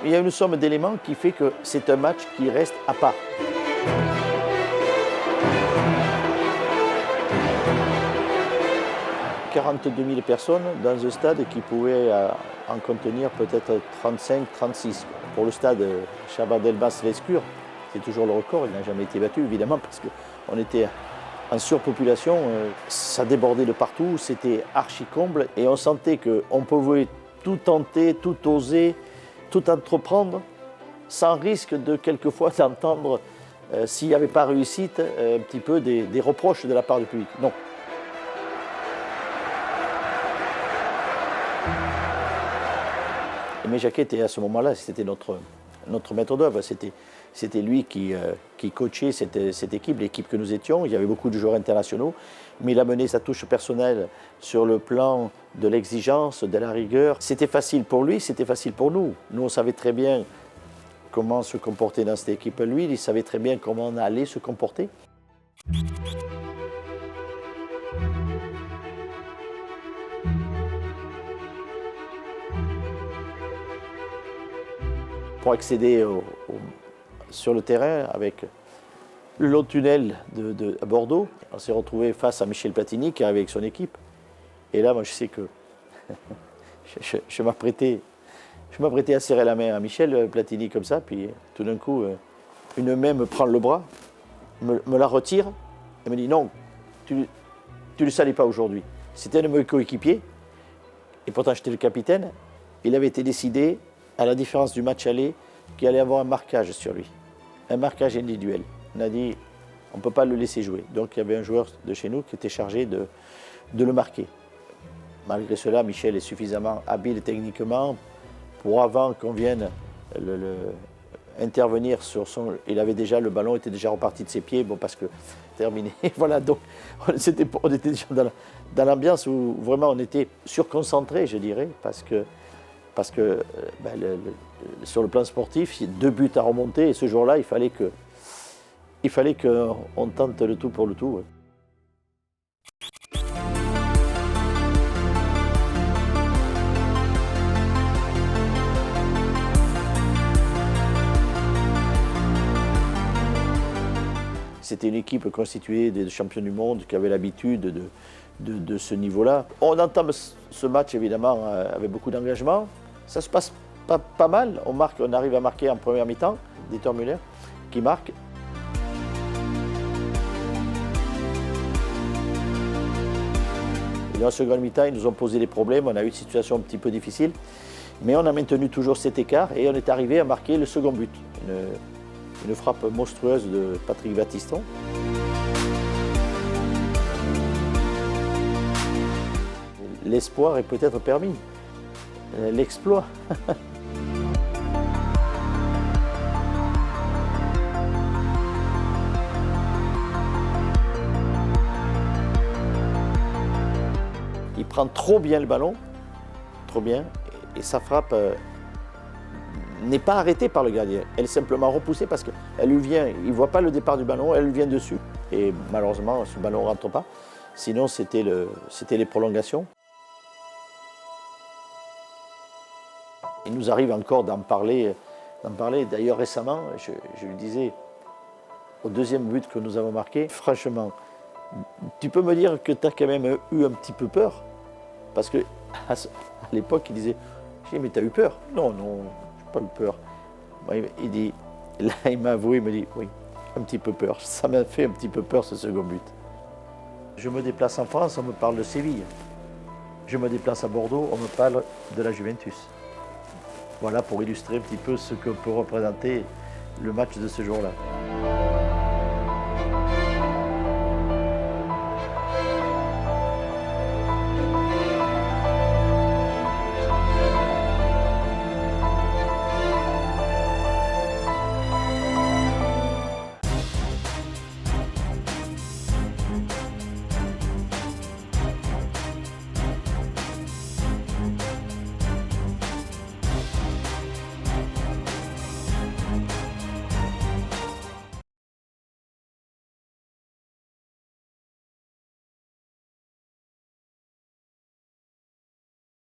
il y a une somme d'éléments qui fait que c'est un match qui reste à part. « 42 000 personnes dans un stade qui pouvait en contenir peut-être 35-36. Pour le stade Chabandelmas-Lescure, c'est toujours le record, il n'a jamais été battu évidemment parce qu'on était en surpopulation, ça débordait de partout, c'était archi comble et on sentait qu'on pouvait tout tenter, tout oser, tout entreprendre sans risque de quelquefois d'entendre, s'il n'y avait pas réussite, un petit peu des reproches de la part du public. Non. Aimé Jacquet était à ce moment-là, c'était notre maître d'œuvre. C'était lui qui coachait cette équipe, l'équipe que nous étions. Il y avait beaucoup de joueurs internationaux, mais il a mené sa touche personnelle sur le plan de l'exigence, de la rigueur. C'était facile pour lui, c'était facile pour nous. Nous, on savait très bien comment se comporter dans cette équipe. Lui, il savait très bien comment on allait se comporter. Pour accéder sur le terrain avec le long tunnel à Bordeaux, on s'est retrouvé face à Michel Platini qui arrivait avec son équipe. Et là, moi, je sais que je m'apprêtais à serrer la main à Michel Platini comme ça, puis tout d'un coup, une main me prend le bras, me la retire et me dit non, tu ne le salis pas aujourd'hui. C'était un de mes coéquipiers, et pourtant j'étais le capitaine. Il avait été décidé, à la différence du match aller, qu'il allait avoir un marquage sur lui, un marquage individuel. On a dit, on ne peut pas le laisser jouer. Donc il y avait un joueur de chez nous qui était chargé de le marquer. Malgré cela, Michel est suffisamment habile techniquement pour, avant qu'on vienne intervenir sur son... Il avait déjà, le ballon était déjà reparti de ses pieds, bon, parce que terminé. Voilà, donc on était déjà dans l'ambiance où vraiment on était surconcentré, je dirais, parce que sur le plan sportif, il y a 2 buts à remonter et ce jour-là, il fallait qu'on tente le tout pour le tout. Ouais. C'était une équipe constituée de champions du monde qui avait l'habitude de ce niveau-là. On entame ce match évidemment avec beaucoup d'engagement. Ça se passe pas mal. On arrive à marquer en première mi-temps, Dieter Müller qui marque. Et en seconde mi-temps, ils nous ont posé des problèmes. On a eu une situation un petit peu difficile. Mais on a maintenu toujours cet écart et on est arrivé à marquer le second but. Une frappe monstrueuse de Patrick Battiston. L'espoir est peut-être permis. L'exploit. Il prend trop bien le ballon, trop bien, et sa frappe n'est pas arrêtée par le gardien. Elle est simplement repoussée parce qu'elle lui vient, il ne voit pas le départ du ballon, elle lui vient dessus. Et malheureusement, ce ballon ne rentre pas. Sinon, c'était les prolongations. Il nous arrive encore d'en parler. D'ailleurs, récemment, je lui disais, au deuxième but que nous avons marqué, franchement, tu peux me dire que tu as quand même eu un petit peu peur? Parce qu'à l'époque, il disait, mais tu as eu peur? Non, je n'ai pas eu peur. Il dit, là, il m'a avoué, il me dit, oui, un petit peu peur. Ça m'a fait un petit peu peur, ce second but. Je me déplace en France, on me parle de Séville. Je me déplace à Bordeaux, on me parle de la Juventus. Voilà pour illustrer un petit peu ce que peut représenter le match de ce jour-là.